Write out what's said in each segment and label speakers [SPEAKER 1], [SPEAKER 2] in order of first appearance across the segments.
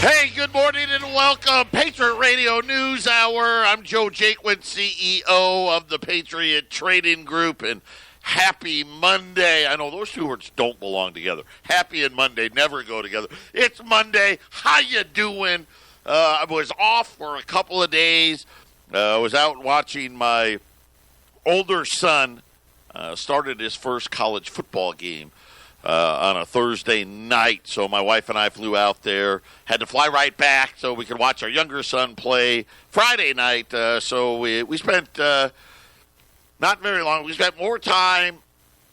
[SPEAKER 1] Hey, good morning and welcome. Patriot Radio News Hour. I'm Joe Jaquin, CEO of the Patriot Trading Group, and happy Monday. I know those two words don't belong together. Happy and Monday never go together. It's Monday. How you doing? I was off for a couple of days. I was out watching my older son started his first college football game on a Thursday night. So my wife and I flew out there, had to fly right back so we could watch our younger son play Friday night. So we spent not very long. We spent more time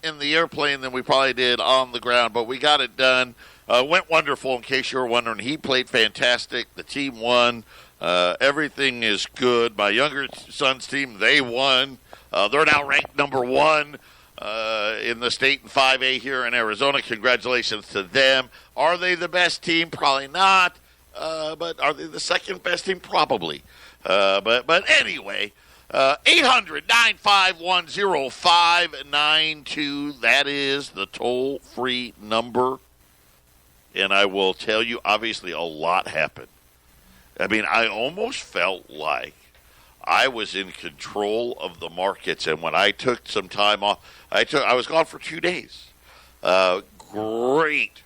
[SPEAKER 1] in the airplane than we probably did on the ground, but we got it done. Went wonderful, in case you were wondering. He played fantastic. The team won. Everything is good. My younger son's team, they won. They're now ranked number one in the state in 5A here in Arizona. Congratulations to them. Are they the best team? Probably not. But are they the second best team? Probably. But anyway, 800-951-0592. That is the toll-free number. And I will tell you, obviously, a lot happened. I mean, I almost felt like I was in control of the markets, and when I took some time off, I was gone for 2 days. Great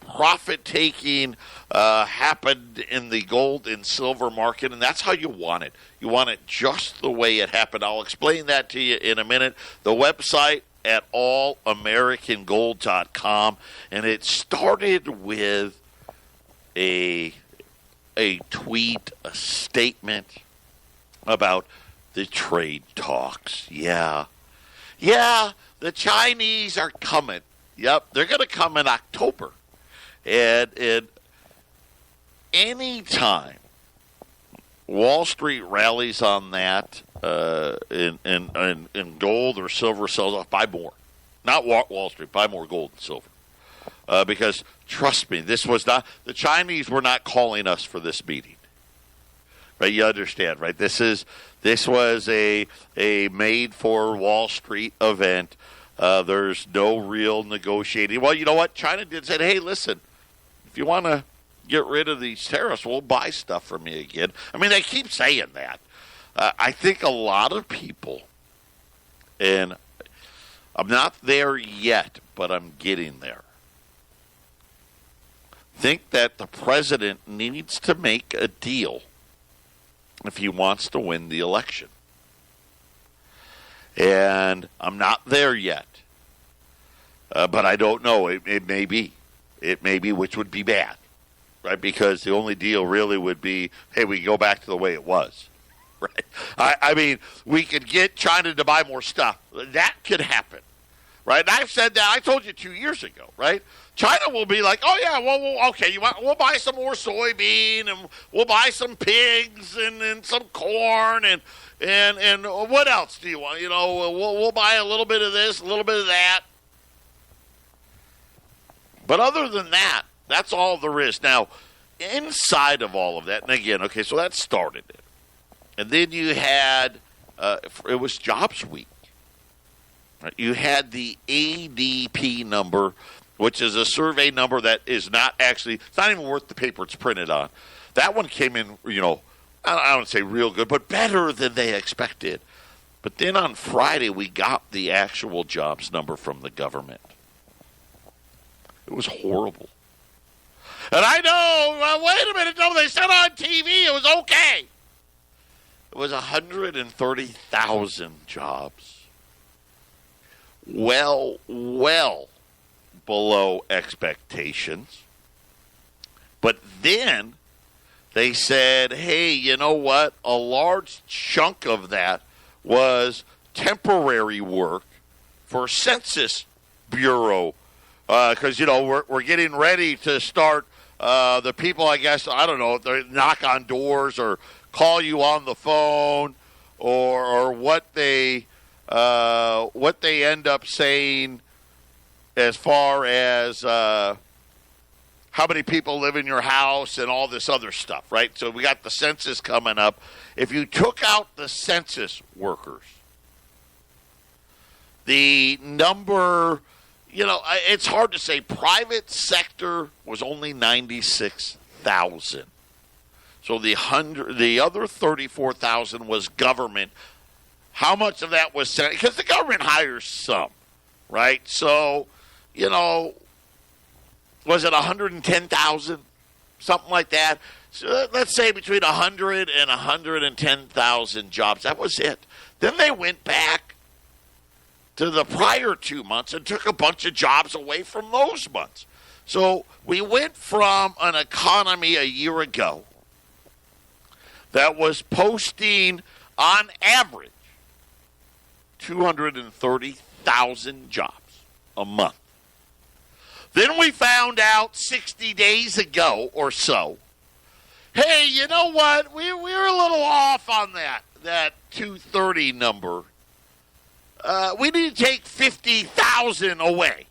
[SPEAKER 1] profit-taking happened in the gold and silver market, and that's how you want it. You want it just the way it happened. I'll explain that to you in a minute. The website at allamericangold.com, and it started with a tweet, a statement about the trade talks. Yeah, the Chinese are coming. Yep, they're going to come in October. And any time Wall Street rallies on that, in gold or silver sells off, buy more. Not Wall Street, buy more gold and silver. Because, trust me, this was not, the Chinese were not calling us for this meeting. Right? You understand, right? This was a made for Wall Street event. There's no real negotiating. Well, you know what? China did say, hey, listen, if you want to get rid of these tariffs, we'll buy stuff from you again. I mean, they keep saying that. I think a lot of people, and I'm not there yet, but I'm getting there, think that the president needs to make a deal if he wants to win the election. And I'm not there yet. But I don't know. It may be. It may be, which would be bad. Right? Because the only deal really would be, hey, we go back to the way it was. Right? I mean, we could get China to buy more stuff. That could happen. Right? And I've said that. I told you 2 years ago, right? China will be like, oh, yeah, well okay, we'll buy some more soybean, and we'll buy some pigs and some corn, and what else do you want? You know, we'll buy a little bit of this, a little bit of that. But other than that, that's all there is. Now, inside of all of that, and again, okay, so that started it. And then you had, it was Jobs Week. You had the ADP number, which is a survey number that is not actually, it's not even worth the paper it's printed on. That one came in, you know, I don't want to say real good, but better than they expected. But then on Friday, we got the actual jobs number from the government. It was horrible. And I know, well, wait a minute, no, they said on TV it was okay. It was 130,000 jobs. Well below expectations. But then they said, hey, you know what? A large chunk of that was temporary work for Census Bureau. Because, you know, we're getting ready to start the people, I guess, I don't know, they knock on doors or call you on the phone or what they end up saying as far as how many people live in your house and all this other stuff, right? So we got the census coming up. If you took out the census workers, the number, it's hard to say. Private sector was only 96,000. So the other 34,000 was government. How much of that was sent? Because the government hires some, right? So, was it 110,000? Something like that. So let's say between 100 and 110,000 jobs. That was it. Then they went back to the prior 2 months and took a bunch of jobs away from those months. So we went from an economy a year ago that was posting, on average, 230,000 jobs a month. Then we found out 60 days ago or so, hey, you know what? We were a little off on that 230 number. We need to take 50,000 away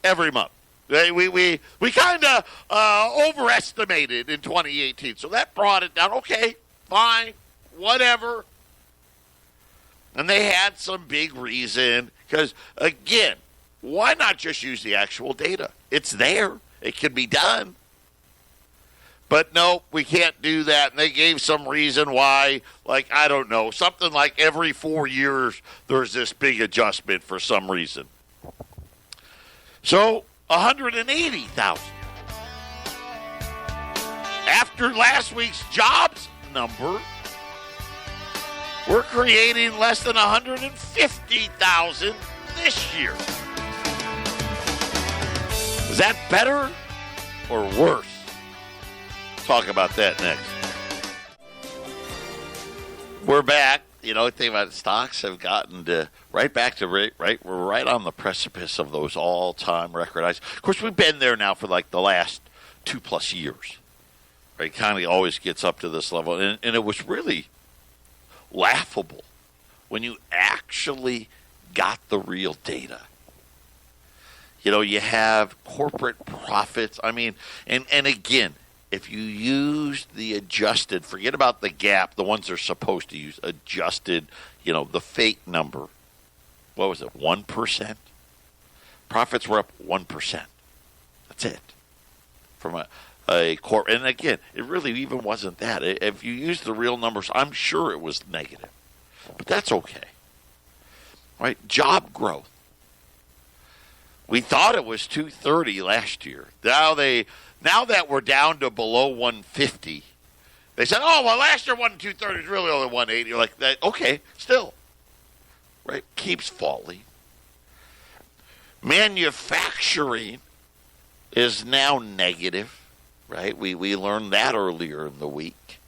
[SPEAKER 1] every month. We kind of overestimated in 2018, so that brought it down. Okay, fine, whatever. And they had some big reason because, again, why not just use the actual data? It's there. It can be done. But no, we can't do that. And they gave some reason why, like, I don't know, something like every 4 years there's this big adjustment for some reason. So, 180,000. After last week's jobs number, we're creating less than 150,000 this year. Is that better or worse? Talk about that next. We're back. The thing about stocks have gotten to right back to right. We're right on the precipice of those all-time record highs. Of course, we've been there now for like the last 2+ years. Right, kind of always gets up to this level, and it was really laughable when you actually got the real data. You have corporate profits. I mean, and again, if you use the adjusted, forget about the gap, the ones they're supposed to use, adjusted, the fake number. What was it, 1%? Profits were up 1%. That's it. From a core. And again, it really even wasn't that. If you use the real numbers, I'm sure it was negative. But that's okay. Right? Job growth. We thought it was 230 last year. Now that we're down to below 150, they said, oh, well, last year 230 is really only 180. You're like, okay, still. Right? Keeps falling. Manufacturing is now negative. Right? We learned that earlier in the week.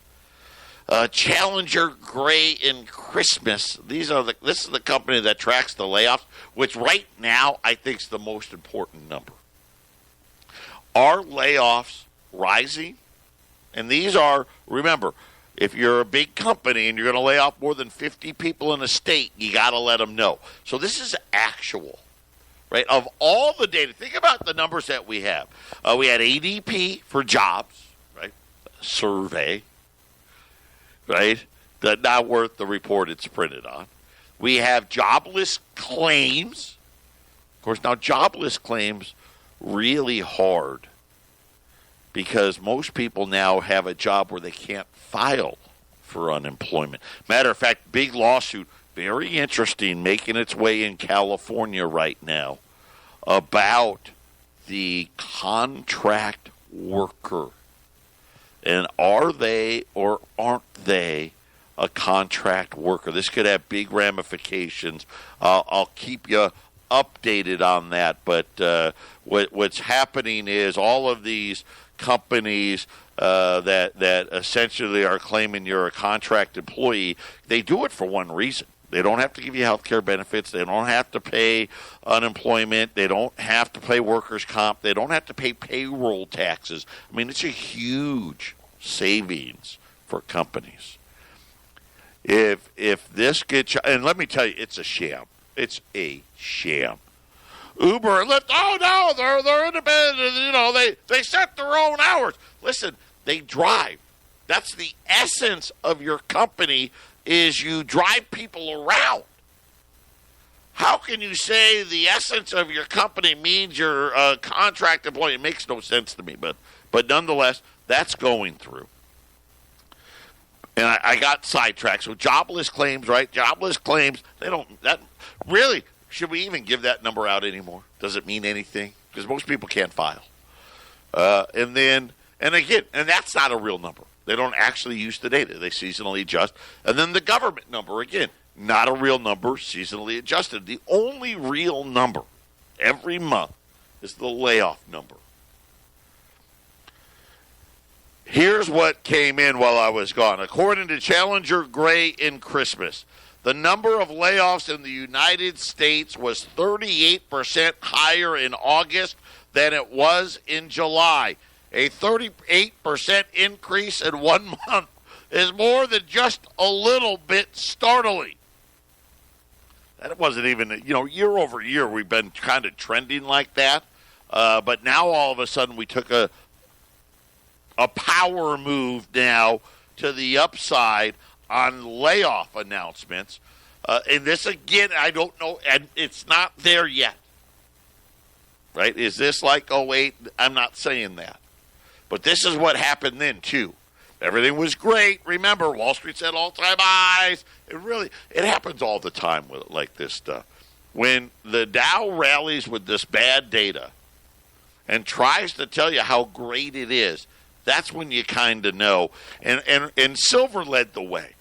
[SPEAKER 1] Challenger, Gray, and Christmas. This is the company that tracks the layoffs, which right now I think is the most important number. Are layoffs rising? And these are, remember, if you're a big company and you're going to lay off more than 50 people in a state, you got to let them know. So this is actual, right? Of all the data, think about the numbers that we have. We had ADP for jobs, right? Survey, right? That's not worth the report it's printed on. We have jobless claims. Of course, now jobless claims really hard because most people now have a job where they can't file for unemployment. Matter of fact, big lawsuit, very interesting, making its way in California right now about the contract worker. And are they or aren't they a contract worker? This could have big ramifications. I'll keep you updated on that, but what's happening is all of these companies that essentially are claiming you're a contract employee, they do it for one reason. They don't have to give you health care benefits. They don't have to pay unemployment. They don't have to pay workers' comp. They don't have to pay payroll taxes. I mean, it's a huge savings for companies. If this gets, and let me tell you, it's a sham. It's a sham. Uber and Lyft, oh no, they're independent. They set their own hours. Listen, they drive. That's the essence of your company. Is you drive people around. How can you say the essence of your company means your contract employee? It makes no sense to me, but nonetheless, that's going through. And I got sidetracked. So jobless claims, right? Jobless claims, really, should we even give that number out anymore? Does it mean anything? Because most people can't file. And that's not a real number. They don't actually use the data. They seasonally adjust. And then the government number, again, not a real number, seasonally adjusted. The only real number every month is the layoff number. Here's what came in while I was gone. According to Challenger Gray in Christmas, the number of layoffs in the United States was 38% higher in August than it was in July. A 38% increase in 1 month is more than just a little bit startling. That wasn't even, year over year we've been kind of trending like that. But now all of a sudden we took a power move now to the upside on layoff announcements. And this, again, I don't know, and it's not there yet. Right? Is this like 08? I'm not saying that. But this is what happened then, too. Everything was great. Remember, Wall Street set all-time highs. It happens all the time with like this stuff. When the Dow rallies with this bad data and tries to tell you how great it is, that's when you kind of know. And silver led the way,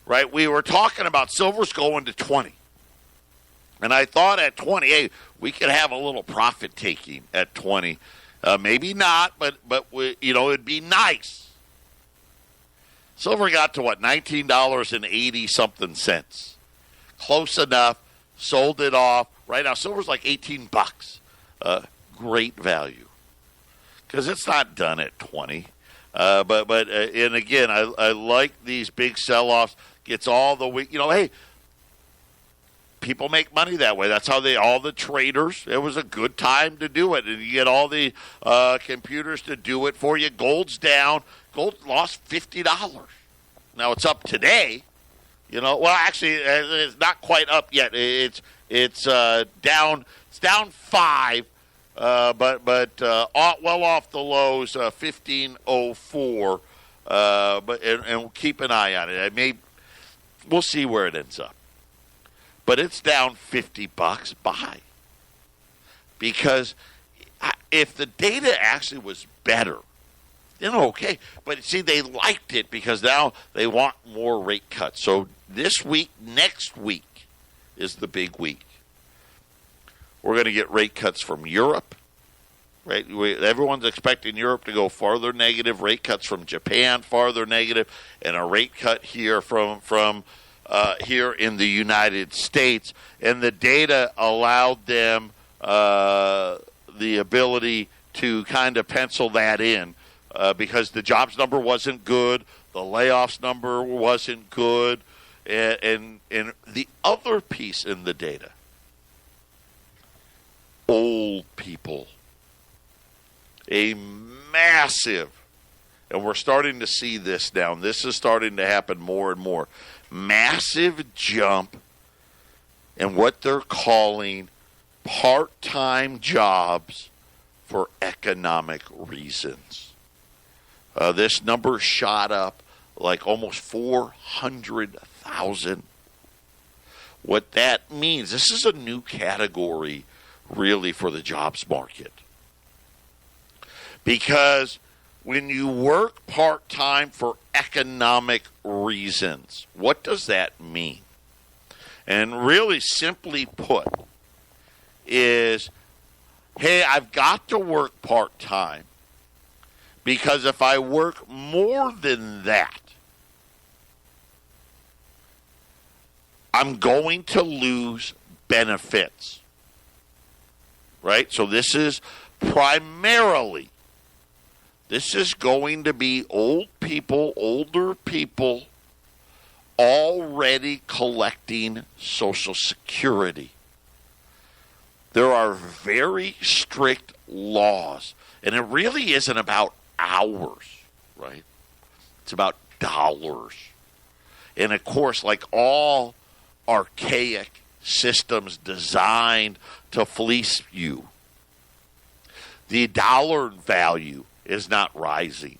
[SPEAKER 1] right? We were talking about silver's going to 20. And I thought at 20, hey, we could have a little profit taking at 20. Maybe not, but it'd be nice. Silver got to what, $19.80-something cents. Close enough. Sold it off. Right now, silver's like $18. Great value. Because it's not done at 20. And again, I like these big sell-offs. Gets all the week. Hey, people make money that way. That's how all the traders, it was a good time to do it. And you get all the computers to do it for you. Gold's down. Gold lost $50. Now it's up today. Well, actually, it's not quite up yet. It's down. It's down 5, but well off the lows, 1504. And we'll keep an eye on it. We'll see where it ends up. But it's down $50. Buy. Because if the data actually was better, then okay. But see, they liked it because now they want more rate cuts. So this week, next week is the big week. We're going to get rate cuts from Europe. Right? Everyone's expecting Europe to go farther negative. Rate cuts from Japan farther negative, and a rate cut here from here in the United States. And the data allowed them the ability to kind of pencil that in because the jobs number wasn't good, the layoffs number wasn't good, and the other piece in the data, old people. A massive, and we're starting to see this now, and this is starting to happen more and more, massive jump in what they're calling part-time jobs for economic reasons. This number shot up like almost 400,000. What that means, this is a new category really for the jobs market. Because when you work part-time for economic reasons, what does that mean? And really simply put is, hey, I've got to work part-time because if I work more than that, I'm going to lose benefits. Right? So this is primarily, this is going to be older people already collecting Social Security. There are very strict laws, and it really isn't about hours, right? It's about dollars. And of course, like all archaic systems designed to fleece you. The dollar value is not rising.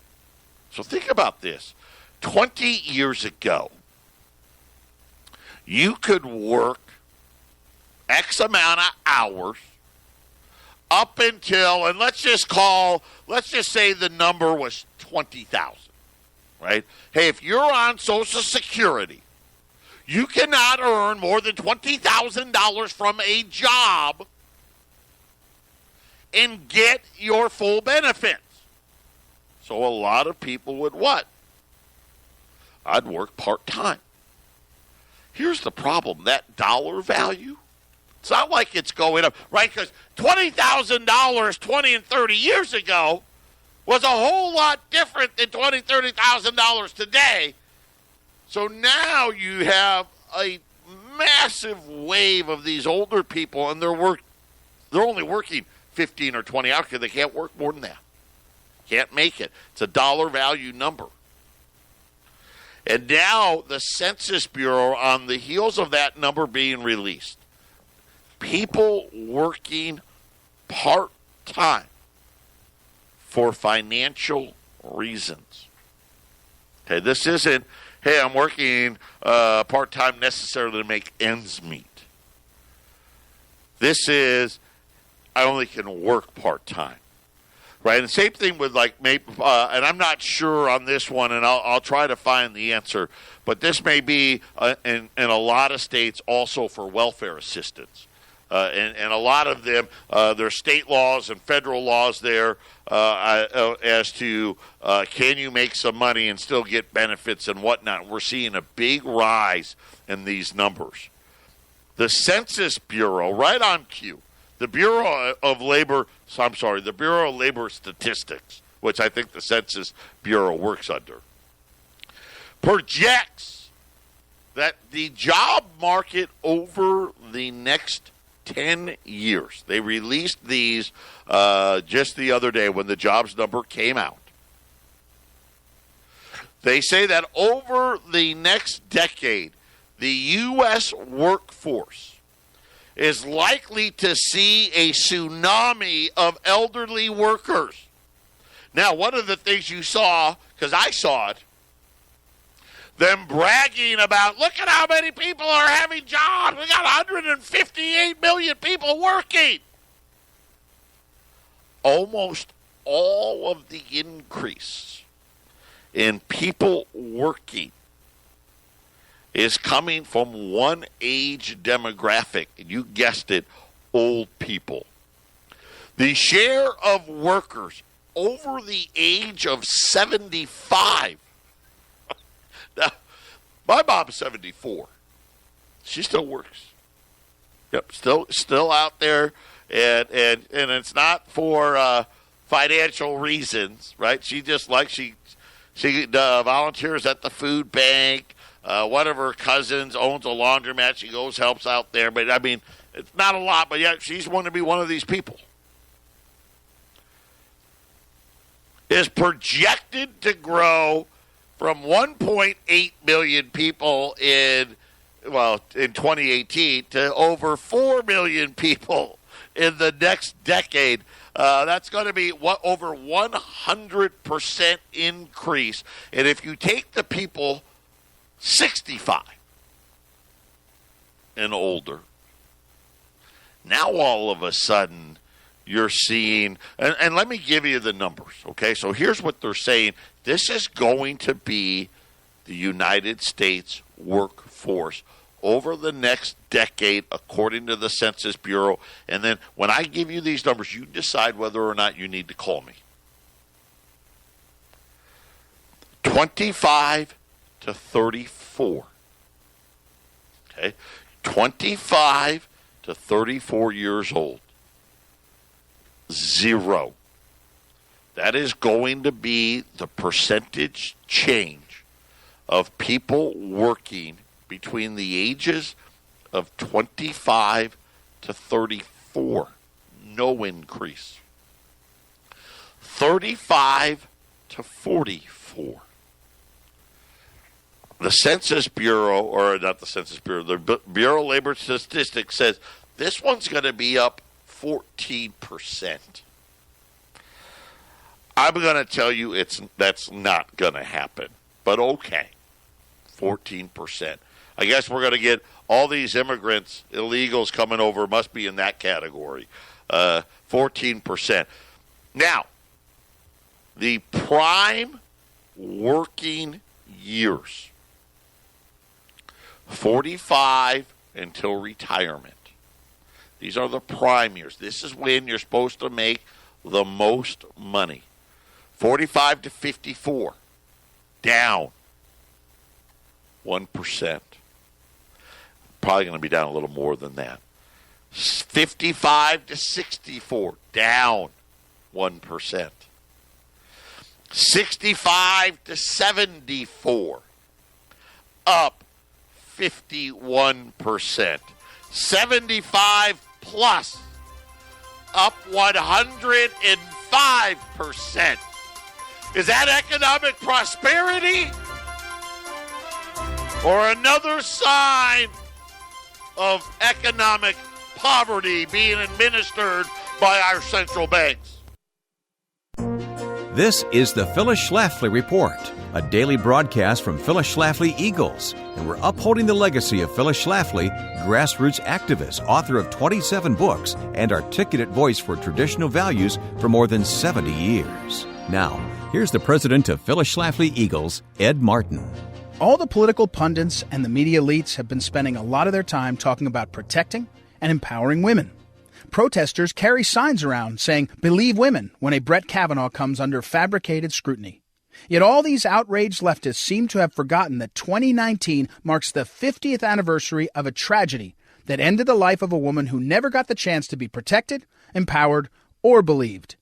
[SPEAKER 1] So think about this. 20 years ago, you could work X amount of hours up until, and let's just say the number was 20,000, right? Hey, if you're on Social Security, you cannot earn more than $20,000 from a job and get your full benefits. So a lot of people would what? I'd work part-time. Here's the problem. That dollar value, it's not like it's going up, right? Because $20,000 20 and 30 years ago was a whole lot different than $20,000, $30,000 today. So now you have a massive wave of these older people, and they're only working 15 or 20 hours because they can't work more than that. Can't make it. It's a dollar value number. And now the Census Bureau, on the heels of that number being released, people working part-time for financial reasons. Okay, this isn't, hey, I'm working part-time necessarily to make ends meet. This is, I only can work part-time. Right, and same thing with and I'm not sure on this one, and I'll try to find the answer. But this may be in a lot of states also for welfare assistance, and a lot of them there's state laws and federal laws there as to can you make some money and still get benefits and whatnot. We're seeing a big rise in these numbers. The Census Bureau, right on cue. The Bureau of Labor Statistics, which I think the Census Bureau works under, projects that the job market over the next 10 years, they released these just the other day when the jobs number came out. They say that over the next decade, the U.S. workforce is likely to see a tsunami of elderly workers. Now, one of the things you saw, because I saw it, them bragging about, look at how many people are having jobs. We got 158 million people working. Almost all of the increase in people working is coming from one age demographic, and you guessed it, old people. The share of workers over the age of 75. Now, my mom's 74. She still works. Yep, still out there, and it's not for financial reasons, right? She just she volunteers at the food bank. One of her cousins owns a laundromat. She goes, helps out there. But, I mean, it's not a lot, but yeah, she's going to be one of these people. Is projected to grow from 1.8 million people in 2018 to over 4 million people in the next decade. That's going to be over 100% increase. And if you take the people 65 and older, now all of a sudden you're seeing, and let me give you the numbers, okay? So here's what they're saying. This is going to be the United States workforce over the next decade, according to the Census Bureau. And then when I give you these numbers, you decide whether or not you need to call me. 25 to 34. Okay? 25 to 34 years old. 0. That is going to be the percentage change of people working between the ages of 25 to 34. No increase. 35 to 44. the Census Bureau, or not the Census Bureau, the Bureau of Labor Statistics says this one's going to be up 14%. I'm going to tell you that's not going to happen. But okay, 14%. I guess we're going to get all these immigrants, illegals coming over, must be in that category. 14%. Now, the prime working years, 45 until retirement. These are the prime years. This is when you're supposed to make the most money. 45 to 54, down 1%. Probably going to be down a little more than that. 55 to 64, down 1%. 65 to 74, up 51%. 75 plus, up 105%. Is that economic prosperity? Or another sign of economic poverty being administered by our central banks?
[SPEAKER 2] This is the Phyllis Schlafly Report, a daily broadcast from Phyllis Schlafly Eagles, and we're upholding the legacy of Phyllis Schlafly, grassroots activist, author of 27 books, and articulate voice for traditional values for more than 70 years. Now, here's the president of Phyllis Schlafly Eagles, Ed Martin.
[SPEAKER 3] All the political pundits and the media elites have been spending a lot of their time talking about protecting and empowering women. Protesters carry signs around saying, "Believe women," when a Brett Kavanaugh comes under fabricated scrutiny. Yet all these outraged leftists seem to have forgotten that 2019 marks the 50th anniversary of a tragedy that ended the life of a woman who never got the chance to be protected, empowered, or believed.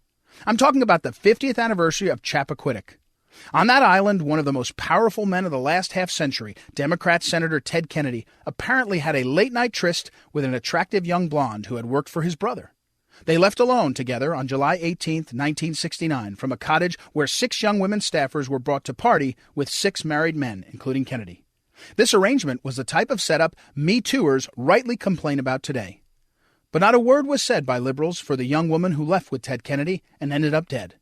[SPEAKER 3] I'm talking about the 50th anniversary of Chappaquiddick. On that island, one of the most powerful men of the last half-century, Democrat Senator Ted Kennedy, apparently had a late-night tryst with an attractive young blonde who had worked for his brother. They left alone together on July 18, 1969, from a cottage where 6 young women staffers were brought to party with 6 married men, including Kennedy. This arrangement was the type of setup Me Tooers rightly complain about today. But not a word was said by liberals for the young woman who left with Ted Kennedy and ended up dead.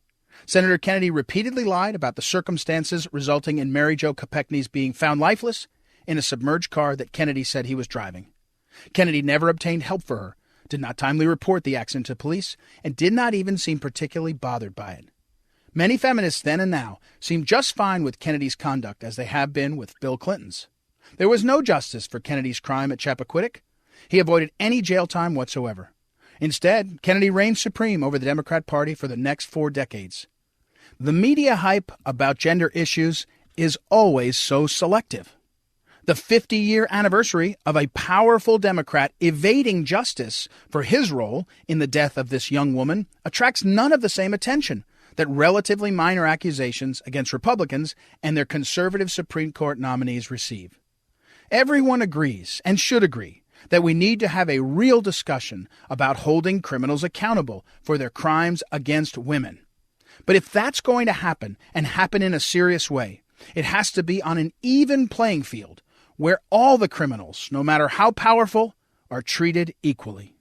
[SPEAKER 3] Senator Kennedy repeatedly lied about the circumstances resulting in Mary Jo Kopechne's being found lifeless in a submerged car that Kennedy said he was driving. Kennedy never obtained help for her, did not timely report the accident to police, and did not even seem particularly bothered by it. Many feminists then and now seem just fine with Kennedy's conduct as they have been with Bill Clinton's. There was no justice for Kennedy's crime at Chappaquiddick. He avoided any jail time whatsoever. Instead, Kennedy reigned supreme over the Democrat Party for the next 4 decades. The media hype about gender issues is always so selective. The 50-year anniversary of a powerful Democrat evading justice for his role in the death of this young woman attracts none of the same attention that relatively minor accusations against Republicans and their conservative Supreme Court nominees receive. Everyone agrees, and should agree, that we need to have a real discussion about holding criminals accountable for their crimes against women. But if that's going to happen, and happen in a serious way, it has to be on an even playing field where all the criminals, no matter how powerful, are treated equally.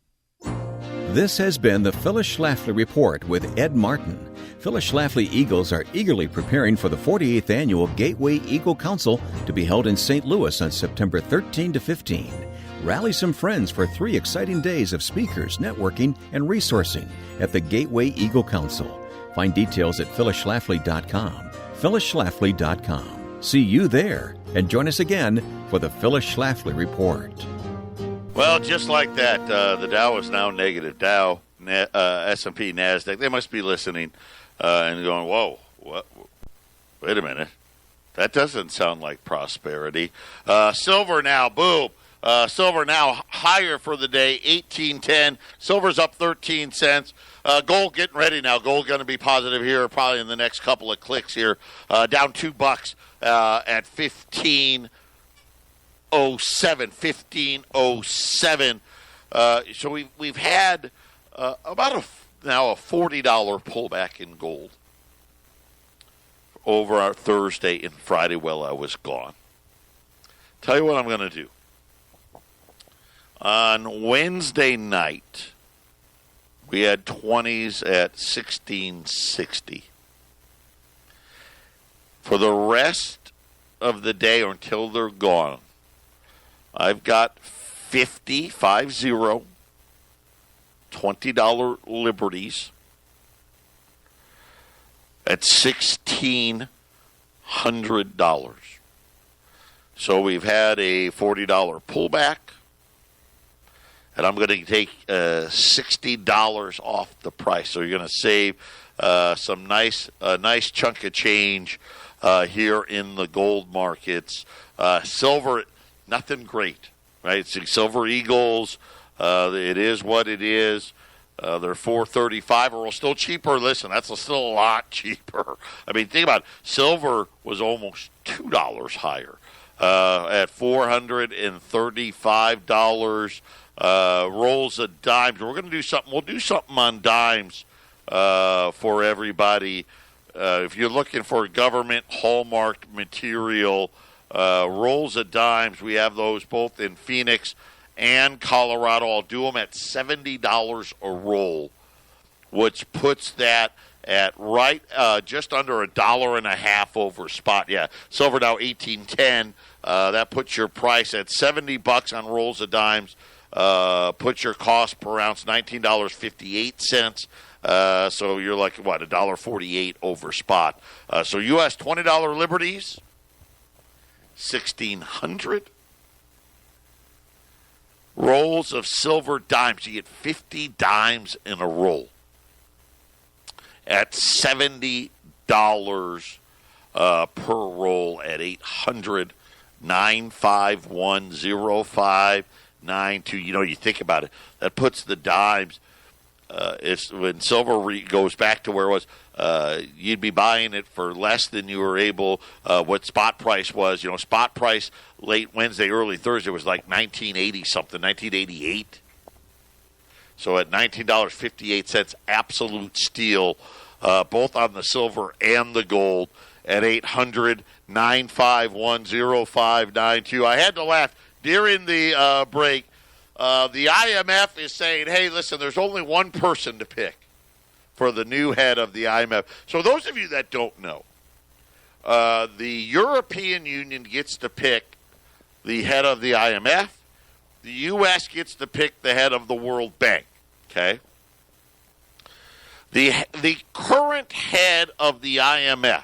[SPEAKER 2] This has been the Phyllis Schlafly Report with Ed Martin. Phyllis Schlafly Eagles are eagerly preparing for the 48th Annual Gateway Eagle Council to be held in St. Louis on September 13 to 15. Rally some friends for 3 exciting days of speakers, networking, and resourcing at the Gateway Eagle Council. Find details at phyllisschlafly.com. phyllisschlafly.com. See you there, and join us again for the Phyllis Schlafly Report.
[SPEAKER 1] Well, just like that, the Dow is now negative. Dow, S&P, NASDAQ, they must be listening and going, whoa, what? Wait a minute. That doesn't sound like prosperity. Silver now, boom. Silver now higher for the day, 18.10. Silver's up 13 cents. Gold getting ready now. Gold going to be positive here probably in the next couple of clicks here. Down $2 at 15.07. 15.07. So we've had about now a $40 pullback in gold over our Thursday and Friday while I was gone. Tell you what I'm going to do. On Wednesday night, we had 20s at 1660. For the rest of the day or until they're gone, I've got 50 $20 Liberties at $1,600. So we've had a $40 pullback, and I'm going to take $60 off the price. So you're going to save some nice chunk of change here in the gold markets. Silver, nothing great, right? See, Silver Eagles, it is what it is. They're $4.35, or still cheaper. Listen, that's still a lot cheaper. I mean, think about it. Silver was almost $2 higher at $435. Rolls of dimes. We're going to do something. We'll do something on dimes for everybody. If you're looking for government hallmarked material, rolls of dimes, we have those both in Phoenix and Colorado. I'll do them at $70 a roll, which puts that at right just under $1.50 over spot. Yeah, silver now $18.10. That puts your price at $70 on rolls of dimes. Put your cost per ounce $19.58. So you're like what, $1.48 over spot. So U.S. $20 Liberties, $1,600. Rolls of silver dimes. You get 50 dimes in a roll at $70 per roll at 800-951-0592. You know, you think about it, that puts the dimes. It's when silver goes back to where it was, you'd be buying it for less than you were able, what spot price was. You know, spot price late Wednesday, early Thursday was like $19.80-something, $19.88. So at $19.58, absolute steal, both on the silver and the gold at 800-951-0592. I had to laugh during the break. The IMF is saying, hey, listen, there's only one person to pick for the new head of the IMF. So those of you that don't know, the European Union gets to pick the head of the IMF. The U.S. gets to pick the head of the World Bank, okay? The current head of the IMF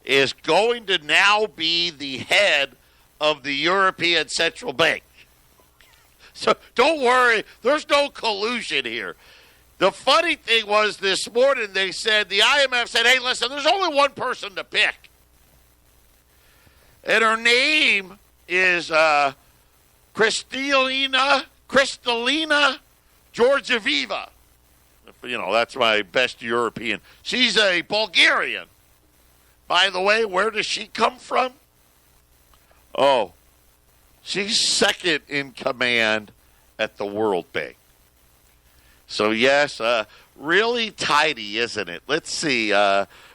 [SPEAKER 1] is going to now be the head of the European Central Bank. So don't worry, there's no collusion here. The funny thing was this morning they said, the IMF said, hey, listen, there's only one person to pick. And her name is Kristalina Georgieva. You know, that's my best European. She's a Bulgarian. By the way, where does she come from? Oh, she's second in command at the World Bank. So, yes, really tidy, isn't it? Let's see.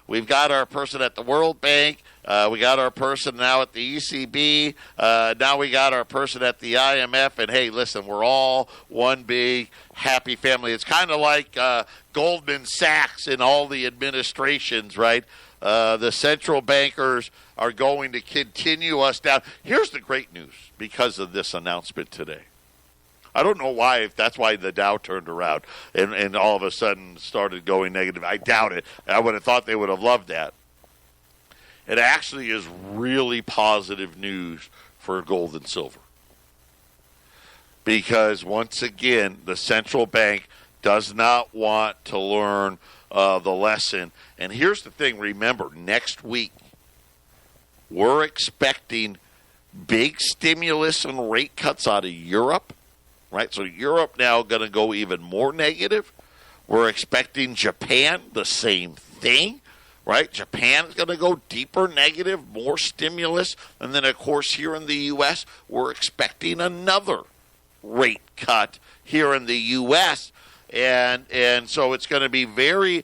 [SPEAKER 1] We've got our person at the World Bank. We got our person now at the ECB. Now we got our person at the IMF. And, hey, listen, we're all one big happy family. It's kind of like Goldman Sachs in all the administrations, right? The central bankers are going to continue us down. Here's the great news because of this announcement today. I don't know why, if that's why the Dow turned around and all of a sudden started going negative. I doubt it. I would have thought they would have loved that. It actually is really positive news for gold and silver. Because, once again, the central bank does not want to learn the lesson. And here's the thing. Remember, next week, we're expecting big stimulus and rate cuts out of Europe. Right, so Europe now going to go even more negative. We're expecting Japan, the same thing, right? Japan is going to go deeper negative, more stimulus. And then, of course, here in the U.S., we're expecting another rate cut here in the U.S. And so it's going to be very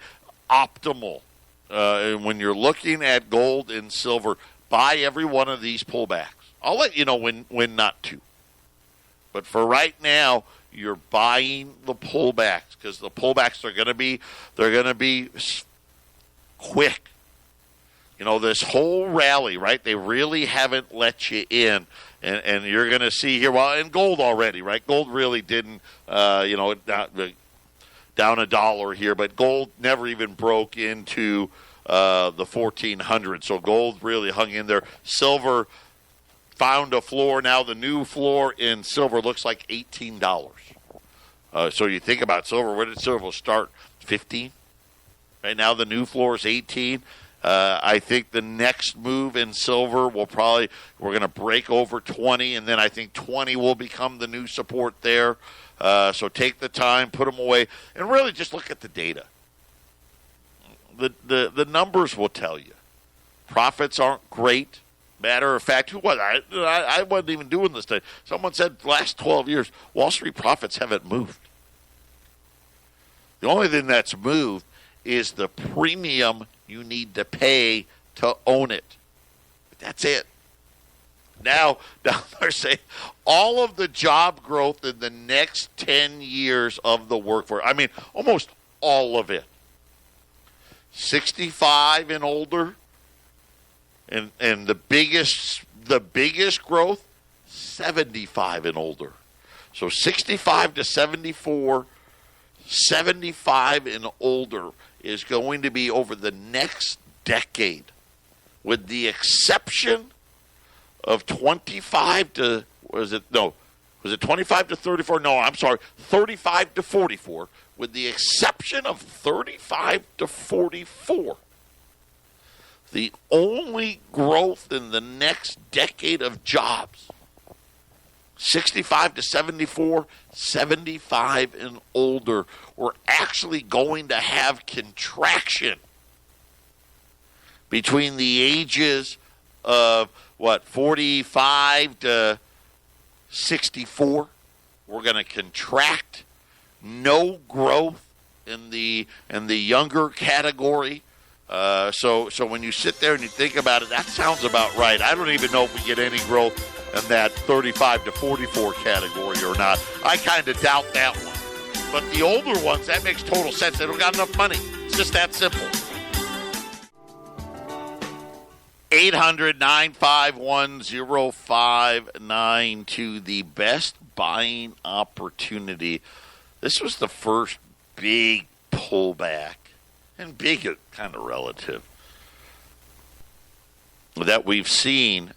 [SPEAKER 1] optimal when you're looking at gold and silver. Buy every one of these pullbacks. I'll let you know when not to. But for right now, you're buying the pullbacks because the pullbacks are going to be quick. This whole rally, right? They really haven't let you in. And you're going to see here, and gold already, right? Gold really didn't, down $1 here, but gold never even broke into the 1400. So gold really hung in there. Silver found a floor. Now the new floor in silver looks like $18. So you think about silver. Where did silver start? 15. Right now the new floor is 18. I think the next move in silver we're going to break over 20, and then I think 20 will become the new support there. So take the time, put them away, and really just look at the data. The numbers will tell you. Profits aren't great. Matter of fact, who was I wasn't even doing this today. Someone said the last 12 years, Wall Street profits haven't moved. The only thing that's moved is the premium you need to pay to own it. That's it. Now they're saying all of the job growth in the next 10 years of the workforce, I mean, almost all of it, 65 and older, and the biggest growth, 75 and older. So 65 to 74, 75 and older is going to be over the next decade, with the exception of 25 to, was it 25 to 34? No, I'm sorry, 35 to 44, with the exception of 35 to 44. The only growth in the next decade of jobs, 65 to 74, 75 and older, we're actually going to have contraction between the ages of, 45 to 64. We're going to contract. No growth in the younger category. So when you sit there and you think about it, that sounds about right. I don't even know if we get any growth in that 35 to 44 category or not. I kind of doubt that one. But the older ones, that makes total sense. They don't got enough money. It's just that simple. 800-951-0592, the best buying opportunity. This was the first big pullback, and big is kind of relative, that we've seen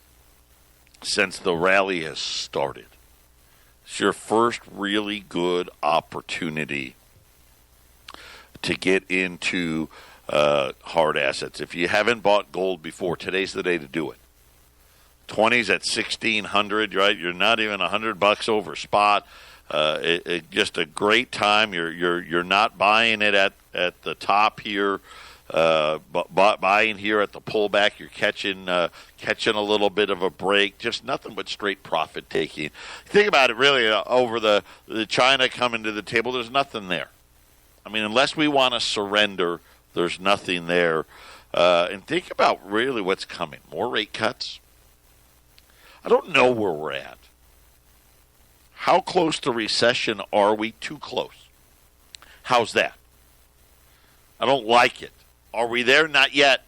[SPEAKER 1] since the rally has started. It's your first really good opportunity to get into hard assets. If you haven't bought gold before, today's the day to do it. 20's at 1,600, right? You're not even $100 over spot. Just a great time. You're not buying it at the top here, but buying here at the pullback. You're catching a little bit of a break. Just nothing but straight profit taking. Think about it, really, over the China coming to the table. There's nothing there. I mean, unless we want to surrender, there's nothing there. And think about really what's coming. More rate cuts. I don't know where we're at. How close to recession are we? Too close. How's that? I don't like it. Are we there? Not yet.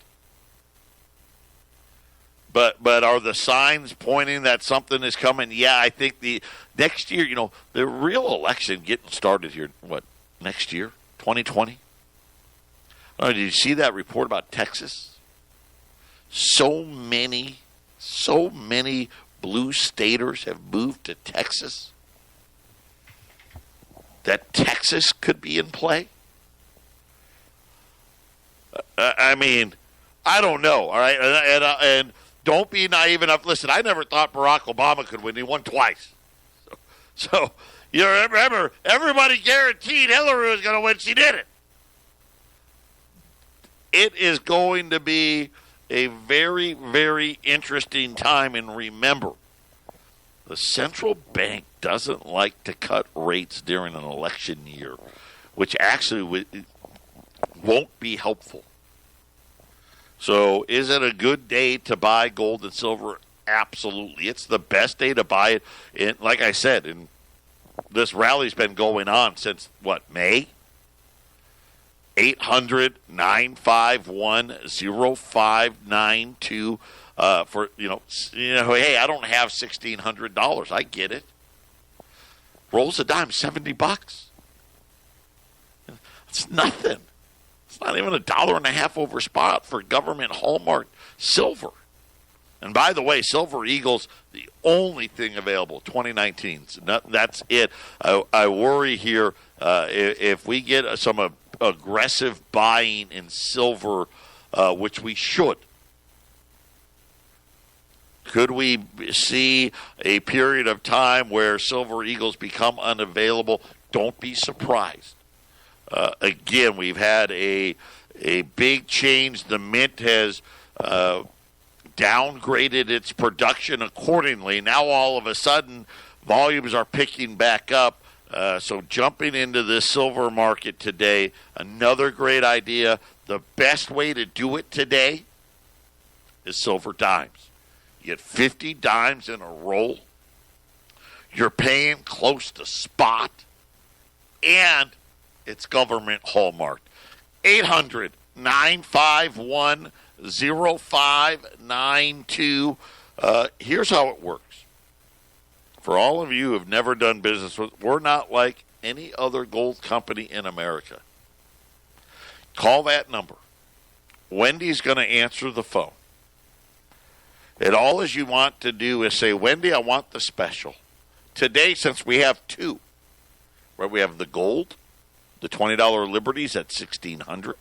[SPEAKER 1] But are the signs pointing that something is coming? Yeah, I think the next year, the real election getting started here, next year? 2020? Did you see that report about Texas? So many blue staters have moved to Texas that Texas could be in play. I mean, I don't know, all right? And don't be naive enough. Listen, I never thought Barack Obama could win. He won twice. So you remember, everybody guaranteed Hillary was going to win. She didn't. It is going to be a very, very interesting time. And remember, the central bank doesn't like to cut rates during an election year, which actually won't be helpful. So is it a good day to buy gold and silver? Absolutely. It's the best day to buy it. Like I said, this rally's been going on since, May? 800-951-0592 for, hey, I don't have $1,600. I get it. Rolls a dime, $70. It's nothing. It's not even $1.50 over spot for government hallmark silver. And by the way, Silver Eagle's the only thing available, 2019s. That's it. I worry here if we get some aggressive buying in silver, which we should. Could we see a period of time where Silver Eagles become unavailable? Don't be surprised. Again, we've had a big change. The Mint has downgraded its production accordingly. Now all of a sudden, volumes are picking back up. So jumping into this silver market today, another great idea. The best way to do it today is silver dimes. You get 50 dimes in a roll. You're paying close to spot. And it's government hallmarked. 800-951-0592. Here's how it works. For all of you who have never done business with, we're not like any other gold company in America. Call that number. Wendy's going to answer the phone. And all as you want to do is say, Wendy, I want the special. Today, since we have two, where we have the gold, the $20 Liberties at $1,600.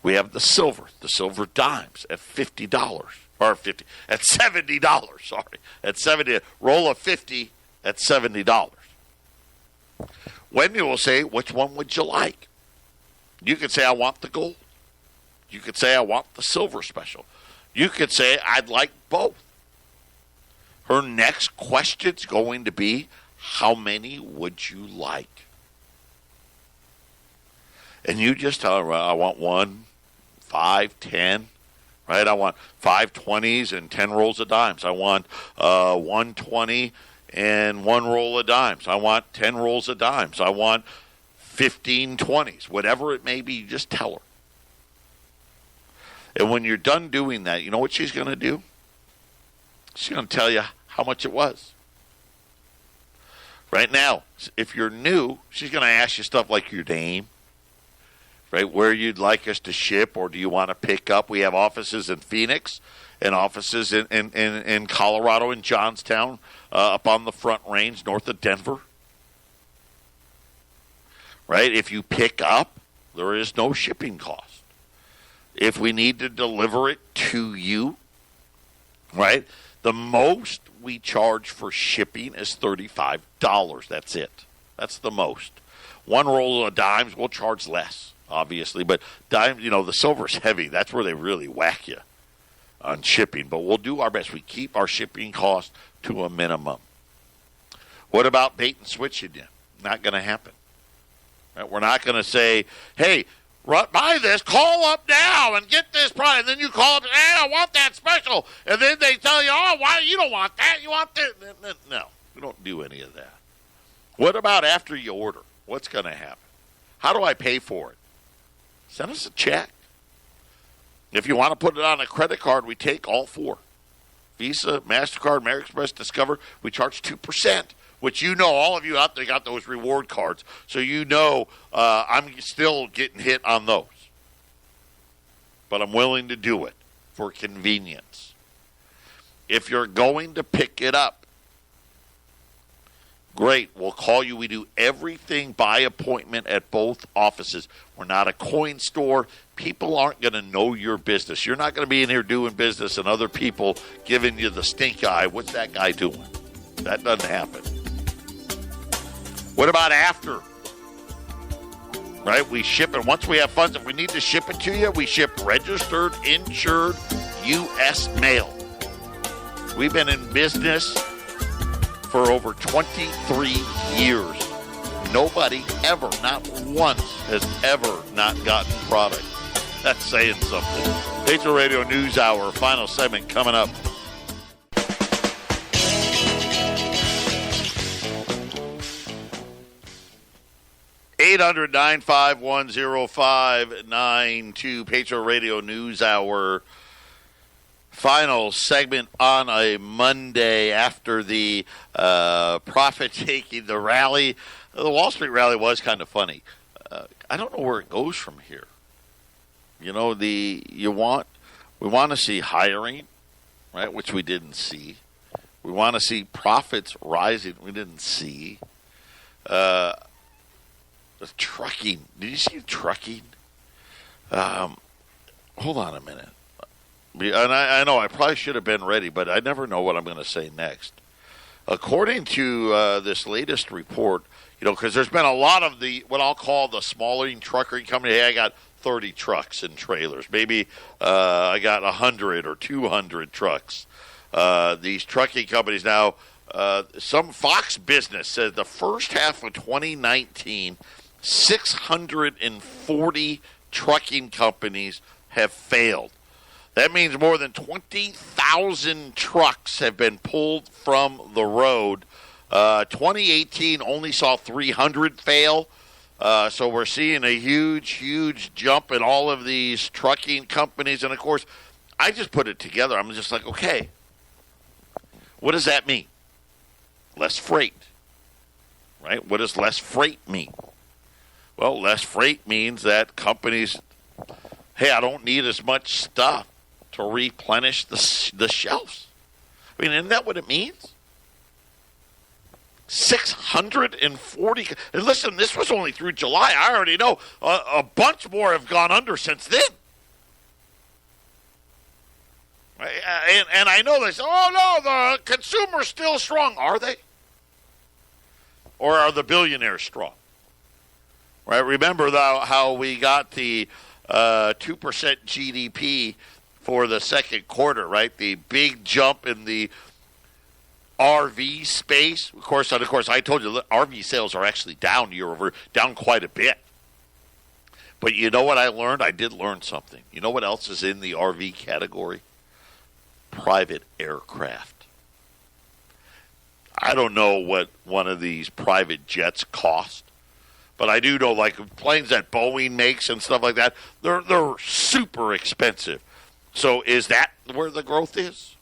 [SPEAKER 1] We have the silver dimes at $50 or at $70. Sorry, at $70. Roll of 50 at $70. Wendy will say, which one would you like? You could say, I want the gold. You could say, I want the silver special. You could say, I'd like both. Her next question's going to be, how many would you like? And you just tell her, I want 1, 5, 10, right? I want 5 20s and 10 rolls of dimes. I want 120 and 1 roll of dimes. I want 10 rolls of dimes. I want 15 20s. Whatever it may be, you just tell her. And when you're done doing that, you know what she's going to do? She's going to tell you how much it was. Right now, if you're new, she's going to ask you stuff like your name, right, where you'd like us to ship, or do you want to pick up? We have offices in Phoenix and offices in Colorado, in Johnstown, up on the Front Range, north of Denver. Right? If you pick up, there is no shipping cost. If we need to deliver it to you, right, the most we charge for shipping is $35. That's it. That's the most. 1 roll of dimes, we'll charge less, obviously. But dimes, the silver's heavy. That's where they really whack you on shipping. But we'll do our best. We keep our shipping cost to a minimum. What about bait and switching you? Not going to happen. Right? We're not going to say, hey, buy this, call up now and get this product. And then you call up, hey, I want that special. And then they tell you, oh, why you don't want that? You want this. No, we don't do any of that. What about after you order? What's going to happen? How do I pay for it? Send us a check. If you want to put it on a credit card, we take all 4. Visa, MasterCard, American Express, Discover, we charge 2%. Which all of you out there got those reward cards. So I'm still getting hit on those. But I'm willing to do it for convenience. If you're going to pick it up, great, we'll call you. We do everything by appointment at both offices. We're not a coin store. People aren't going to know your business. You're not going to be in here doing business and other people giving you the stink eye. What's that guy doing? That doesn't happen. What about after? Right? We ship it. Once we have funds, if we need to ship it to you, we ship registered, insured, U.S. mail. We've been in business for over 23 years. Nobody ever, not once, has ever not gotten product. That's saying something. Patriot Radio News Hour, final segment coming up. 800-951-0592, Patriot Radio News Hour. Final segment on a Monday after the profit-taking, the rally. The Wall Street rally was kind of funny. I don't know where it goes from here. You know, we want to see hiring, right, which we didn't see. We want to see profits rising. We didn't see. The trucking. Did you see trucking? Hold on a minute. And I know I probably should have been ready, but I never know what I'm going to say next. According to this latest report, you know, because there's been a lot of what I'll call the smaller trucking company. Hey, I got 30 trucks and trailers. Maybe I got 100 or 200 trucks. These trucking companies now, some Fox Business says the first half of 2019, 640 trucking companies have failed. That means more than 20,000 trucks have been pulled from the road. 2018 only saw 300 fail. So we're seeing a huge, huge jump in all of these trucking companies. And, of course, I just put it together. I'm just like, okay, what does that mean? Less freight, right? What does less freight mean? Well, less freight means that companies, hey, I don't need as much stuff to replenish the shelves. I mean, isn't that what it means? 640. And listen, this was only through July. I already know a bunch more have gone under since then. And I know they say, oh, no, the consumer's still strong. Are they? Or are the billionaires strong? Right? Remember how we got the 2% GDP for the second quarter, right? The big jump in the RV space. Of course, I told you RV sales are actually down year over, down quite a bit. But you know what I learned? I did learn something. You know what else is in the RV category? Private aircraft. I don't know what one of these private jets cost, but I do know, like planes that Boeing makes and stuff like that, they're super expensive. So is that where the growth is?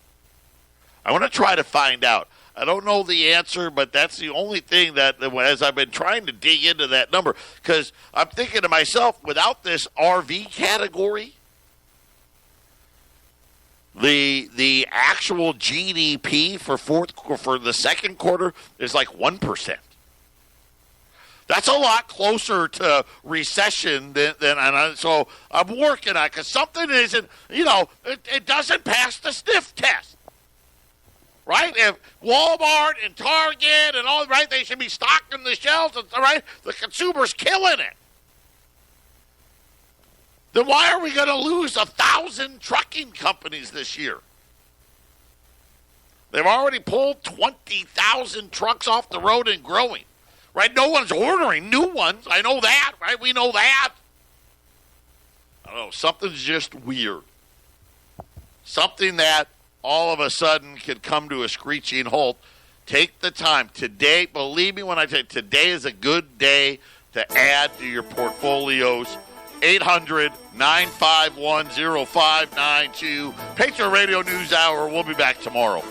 [SPEAKER 1] I want to try to find out. I don't know the answer, but that's the only thing that, as I've been trying to dig into that number, because I'm thinking to myself, without this RV category, the actual GDP for the second quarter is like 1%. That's a lot closer to recession than so I'm working on it because something isn't, it doesn't pass the sniff test. Right? If Walmart and Target and all, right, they should be stocking the shelves, right? The consumer's killing it. Then why are we going to lose 1,000 trucking companies this year? They've already pulled 20,000 trucks off the road and growing. Right? No one's ordering new ones. I know that, right? We know that. I don't know. Something's just weird. Something that all of a sudden could come to a screeching halt. Take the time. Today, believe me when I say today is a good day to add to your portfolios. 800-951-0592. Patriot Radio News Hour. We'll be back tomorrow.